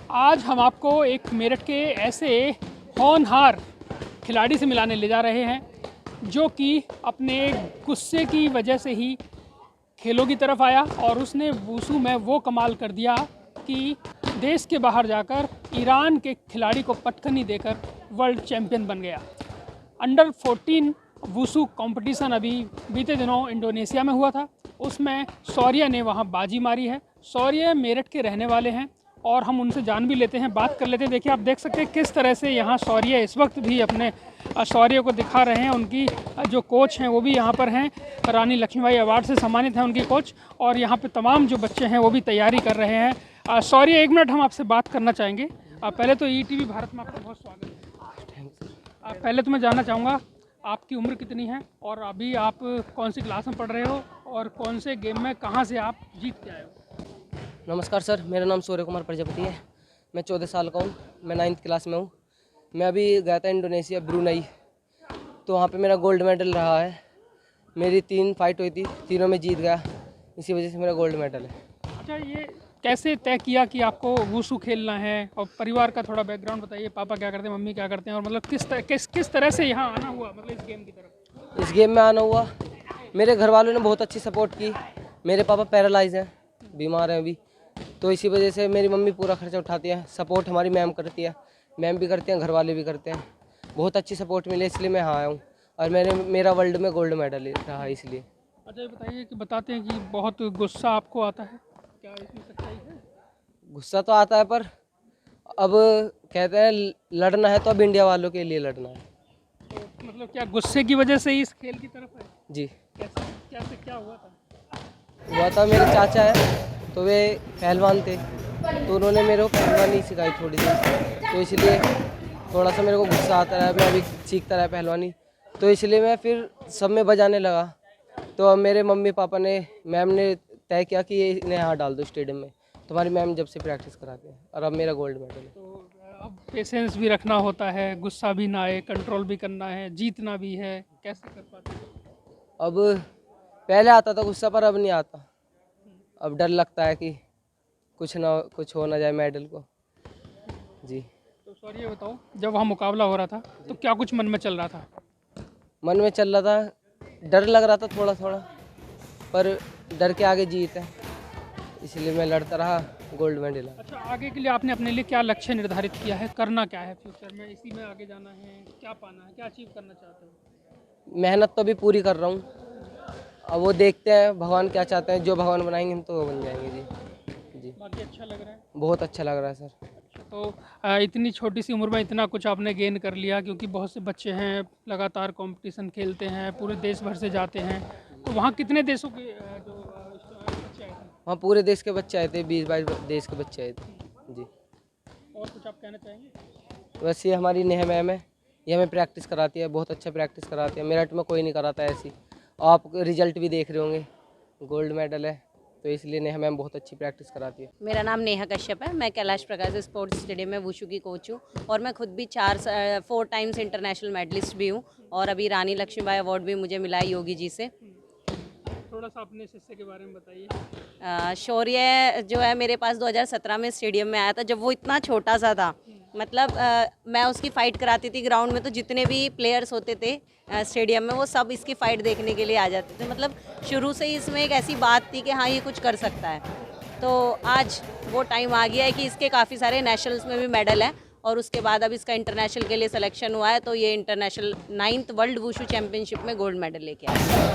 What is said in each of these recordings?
आज हम आपको एक मेरठ के ऐसे होनहार खिलाड़ी से मिलाने ले जा रहे हैं जो कि अपने गुस्से की वजह से ही खेलों की तरफ आया और उसने वुशु में वो कमाल कर दिया कि देश के बाहर जाकर ईरान के खिलाड़ी को पटखनी देकर वर्ल्ड चैंपियन बन गया। अंडर 14 वुशु कंपटीशन अभी बीते दिनों इंडोनेशिया में हुआ था। उसमें शौर्य ने वहां बाजी मारी है। शौर्य मेरठ के रहने वाले हैं और हम उनसे जान भी लेते हैं, बात कर लेते हैं। देखिए, आप देख सकते हैं किस तरह से यहाँ शौर्य इस वक्त भी अपने शौर्य को दिखा रहे हैं। उनकी जो कोच हैं वो भी यहाँ पर हैं, रानी लक्ष्मीबाई अवार्ड से सम्मानित हैं उनकी कोच, और यहाँ पे तमाम जो बच्चे हैं वो भी तैयारी कर रहे हैं। शौर्य, एक मिनट हम आपसे बात करना चाहेंगे। पहले तो ईटीवी भारत में आपका बहुत स्वागत है। पहले तो मैं जानना चाहूँगा आपकी उम्र कितनी है और अभी आप कौन सी क्लास में पढ़ रहे हो और कौन से गेम में कहाँ से आप जीत के आए हो? नमस्कार सर, मेरा नाम सूर्य कुमार प्रजापति है। मैं 14 साल का हूँ। मैं 9th क्लास में हूँ। मैं अभी गया था इंडोनेशिया ब्रुनई, तो वहाँ पे मेरा गोल्ड मेडल रहा है। मेरी 3 फाइट हुई थी, तीनों में जीत गया, इसी वजह से मेरा गोल्ड मेडल है। अच्छा, ये कैसे तय किया कि आपको वुशु खेलना है? और परिवार का थोड़ा बैकग्राउंड बताइए, पापा क्या करते हैं, मम्मी क्या करते हैं, और मतलब किस तरह से यहाँ आना हुआ, मतलब इस गेम की तरफ? इस गेम में आना हुआ, मेरे घर वालों ने बहुत अच्छी सपोर्ट की। मेरे पापा पैरालाइज हैं, बीमार हैं अभी, तो इसी वजह से मेरी मम्मी पूरा खर्चा उठाती है। सपोर्ट हमारी मैम करती है, मैम भी करते हैं, घर वाले भी करते हैं। बहुत अच्छी सपोर्ट मिली, इसलिए मैं यहाँ आया हूँ और मेरा वर्ल्ड में गोल्ड मेडल रहा इसलिए। अच्छा, ये बताइए कि बताते हैं कि बहुत गुस्सा आपको आता है, क्या इसमें सच्चाई है? गुस्सा तो आता है, पर अब कहते हैं लड़ना है तो अब इंडिया वालों के लिए लड़ना है। तो मतलब क्या गुस्से की वजह से ही इस खेल की तरफ है? जी। क्या हुआ था? हुआ था, मेरे चाचा है तो वे पहलवान थे, तो उन्होंने मेरे को पहलवानी सिखाई थोड़ी सी, तो इसलिए थोड़ा सा मेरे को गुस्सा आता रहा। मैं अभी सीखता रहा पहलवानी, तो इसलिए मैं फिर सब में बजाने लगा। तो अब मेरे मम्मी पापा ने, मैम ने तय किया कि ये इन्हें यहाँ डाल दो स्टेडियम में। तुम्हारी मैम जब से प्रैक्टिस कराते हैं और अब मेरा गोल्ड मेडल है। तो अब पेशेंस भी रखना होता है, गुस्सा भी ना आए, कंट्रोल भी करना है, जीतना भी है, कैसे कर पाते हैं? अब पहले आता था गुस्सा, पर अब नहीं आता। अब डर लगता है कि कुछ हो ना जाए मेडल को। जी। तो सॉरी, ये बताओ, जब वहाँ मुकाबला हो रहा था तो क्या कुछ मन में चल रहा था? मन में चल रहा था, डर लग रहा था थोड़ा थोड़ा, पर डर के आगे जीत है, इसलिए मैं लड़ता रहा, गोल्ड मेडल। अच्छा, आगे के लिए आपने अपने लिए क्या लक्ष्य निर्धारित किया है? करना क्या है फ्यूचर में? इसी में आगे जाना है? क्या पाना है? क्या अचीव करना चाहते हो? मेहनत तो अभी पूरी कर रहा हूँ, अब वो देखते हैं भगवान क्या चाहते हैं। जो भगवान बनाएंगे हम तो वो बन जाएंगे। जी। बाकी अच्छा लग रहा है? बहुत अच्छा लग रहा है सर। अच्छा, तो इतनी छोटी सी उम्र में इतना कुछ आपने गेन कर लिया, क्योंकि बहुत से बच्चे हैं लगातार कंपटीशन खेलते हैं, पूरे देश भर से जाते हैं। तो वहाँ कितने देशों के जो बच्चे आए थे? वहाँ पूरे देश के बच्चे आए थे, 20-22 देश के बच्चे आए थे। जी। और कुछ आप कहना चाहेंगे? वैसे हमारी नेहा मैम है, ये हमें प्रैक्टिस कराती है, बहुत अच्छा प्रैक्टिस कराती है। मेरठ में कोई नहीं कराता ऐसी। आप रिजल्ट भी देख रहे होंगे, गोल्ड मेडल है, तो इसलिए नेहा मैम बहुत अच्छी प्रैक्टिस कराती है। मेरा नाम नेहा कश्यप है। मैं कैलाश प्रकाश स्पोर्ट्स स्टेडियम में वुशु की कोच हूँ और मैं खुद भी 4 टाइम्स इंटरनेशनल मेडलिस्ट भी हूँ और अभी रानी लक्ष्मीबाई अवार्ड भी मुझे मिला है योगी जी से। थोड़ा सा अपने शिष्य के बारे में बताइए। शौर्य जो है मेरे पास 2017 में स्टेडियम में आया था, जब वो इतना छोटा सा था। मतलब मैं उसकी फ़ाइट कराती थी ग्राउंड में, तो जितने भी प्लेयर्स होते थे स्टेडियम में वो सब इसकी फ़ाइट देखने के लिए आ जाते थे। मतलब शुरू से ही इसमें एक ऐसी बात थी कि हाँ, ये कुछ कर सकता है। तो आज वो टाइम आ गया है कि इसके काफ़ी सारे नेशनल्स में भी मेडल है और उसके बाद अब इसका इंटरनेशनल के लिए सिलेक्शन हुआ है, तो ये international 9th world wushu championship में गोल्ड मेडल लेके आया।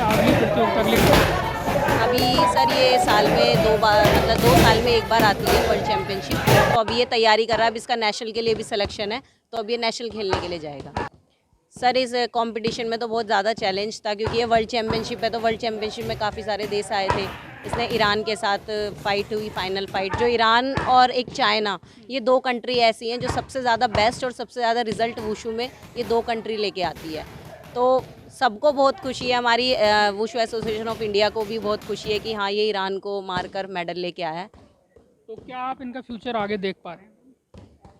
अगली प्रतियोगिता के लिए अभी सर ये साल में 2 बार, मतलब 2 साल में 1 बार आती है वर्ल्ड चैम्पियनशिप। तो अभी ये तैयारी कर रहा है, अब इसका नेशनल के लिए भी सिलेक्शन है, तो अब ये नेशनल खेलने के लिए जाएगा। सर इस कंपटीशन में तो बहुत ज़्यादा चैलेंज था, क्योंकि ये वर्ल्ड चैम्पियनशिप है, तो वर्ल्ड चैम्पियनशिप में काफ़ी सारे देश आए थे। इसने ईरान के साथ फाइट हुई, फाइनल फाइट। जो ईरान और एक चाइना, ये 2 कंट्री ऐसी हैं जो सबसे ज़्यादा बेस्ट और सबसे ज़्यादा रिजल्ट वुशु में ये 2 कंट्री लेके आती है। तो सबको बहुत खुशी है, हमारी वुशु एसोसिएशन ऑफ इंडिया को भी बहुत खुशी है कि हाँ, ये ईरान को मारकर मेडल लेके आया है। तो क्या आप इनका फ्यूचर आगे देख पा रहे हैं?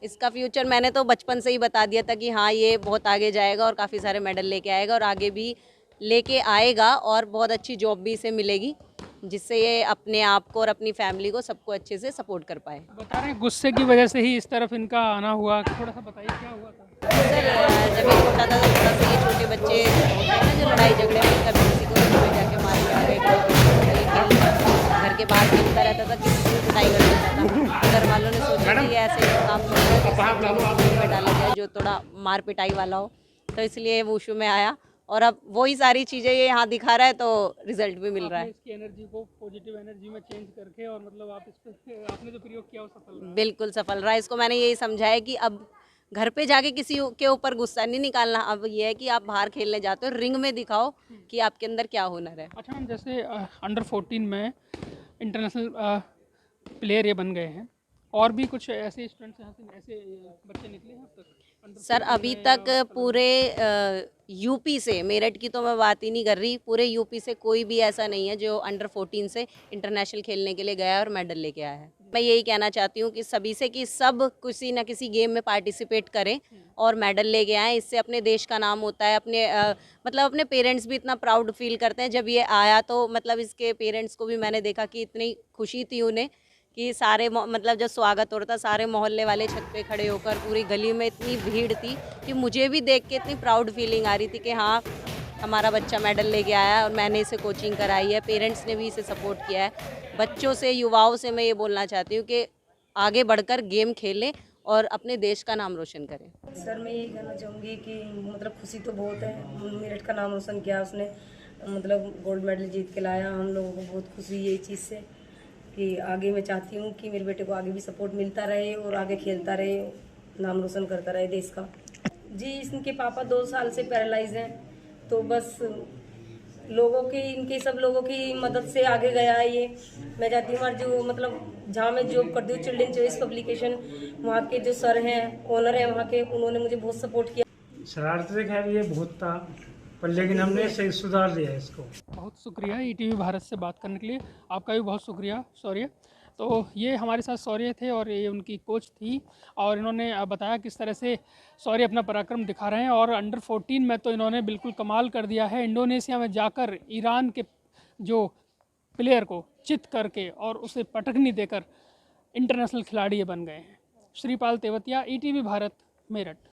इसका फ्यूचर मैंने तो बचपन से ही बता दिया था कि हाँ, ये बहुत आगे जाएगा और काफ़ी सारे मेडल लेके आएगा और आगे भी लेके आएगा और बहुत अच्छी जॉब भी इसे मिलेगी। जिससे ये अपने आप को और अपनी फैमिली को सबको अच्छे से सपोर्ट कर पाए। बता रहे हैं गुस्से की वजह से ही इस तरफ इनका आना हुआ, थोड़ा सा बताइए क्या हुआ था। सर जब ये छोटा था तो थोड़ा सा ये छोटे बच्चे होते हैं ना जो लड़ाई झगड़े में कभी किसी को घर में जाके मार के आ गए, घर के बाहर खेलता रहता था, किसी को पिटाई कर देता था। घर वालों ने सोचा कि ऐसे काम में डाला जाए जो थोड़ा मार पिटाई वाला हो, तो इसलिए वुशु में आया और अब वही सारी चीज़ें ये यहाँ दिखा रहा है तो रिजल्ट भी मिल रहा है। इसकी एनर्जी को पॉजिटिव एनर्जी में चेंज करके और मतलब आप इस पे आपने जो प्रयोग किया वो सफल रहा। बिल्कुल सफल रहा। इसको मैंने यही समझाया कि अब घर पे जाके किसी के ऊपर गुस्सा नहीं निकालना, अब ये है कि आप बाहर खेलने जाते हो, रिंग में दिखाओ कि आपके अंदर क्या हुनर है। अच्छा मैम, जैसे अंडर 14 में इंटरनेशनल प्लेयर ये बन गए हैं, और भी कुछ ऐसे स्टूडेंट्स यहाँ से ऐसे बच्चे निकले हैं अब तक? सर अभी तक पूरे यूपी से, मेरठ की तो मैं बात ही नहीं कर रही, पूरे यूपी से कोई भी ऐसा नहीं है जो अंडर 14 से इंटरनेशनल खेलने के लिए गया है और मेडल लेके आया है। मैं यही कहना चाहती हूँ कि सभी से कि सब किसी न किसी गेम में पार्टिसिपेट करें और मेडल लेके आएँ। इससे अपने देश का नाम होता है, अपने मतलब अपने पेरेंट्स भी इतना प्राउड फील करते हैं। जब ये आया तो मतलब इसके पेरेंट्स को भी मैंने देखा कि इतनी खुशी थी उन्हें कि सारे मतलब जब स्वागत हो रहा था सारे मोहल्ले वाले छत पे खड़े होकर, पूरी गली में इतनी भीड़ थी कि मुझे भी देख के इतनी प्राउड फीलिंग आ रही थी कि हाँ हमारा बच्चा मेडल लेके आया है और मैंने इसे कोचिंग कराई है, पेरेंट्स ने भी इसे सपोर्ट किया है। बच्चों से, युवाओं से मैं ये बोलना चाहती हूँ कि आगे बढ़कर गेम खेलें और अपने देश का नाम रोशन करें। सर मैं यही कहना चाहूँगी कि मतलब खुशी तो बहुत है, मेरठ का नाम रोशन किया उसने, मतलब गोल्ड मेडल जीत के लाया। हम लोगों को बहुत खुशी है ये चीज़ से कि आगे मैं चाहती हूँ कि मेरे बेटे को आगे भी सपोर्ट मिलता रहे और आगे खेलता रहे, नाम रोशन करता रहे देश का। जी इनके पापा 2 साल से पैरालाइज हैं, तो बस लोगों की, इनके सब लोगों की मदद से आगे गया है ये। मैं चाहती हूँ जो मतलब जहाँ मैं जॉब करती हूँ चिल्ड्रन चॉइस पब्लिकेशन, वहाँ के जो सर हैं, ओनर हैं वहाँ के, उन्होंने मुझे बहुत सपोर्ट किया। शरारत से खैर ये बहुत था पर लेकिन हमने सही सुधार दिया इसको। बहुत शुक्रिया ईटीवी भारत से बात करने के लिए, आपका भी बहुत शुक्रिया शौर्य। तो ये हमारे साथ शौर्य थे और ये उनकी कोच थी और इन्होंने बताया किस तरह से शौर्य अपना पराक्रम दिखा रहे हैं। और अंडर 14 में तो इन्होंने बिल्कुल कमाल कर दिया है, इंडोनेशिया में जाकर ईरान के जो प्लेयर को चित करके और उसे पटकनी देकर इंटरनेशनल खिलाड़ी ये बन गए हैं। श्रीपाल तेवतिया, ईटीवी भारत, मेरठ।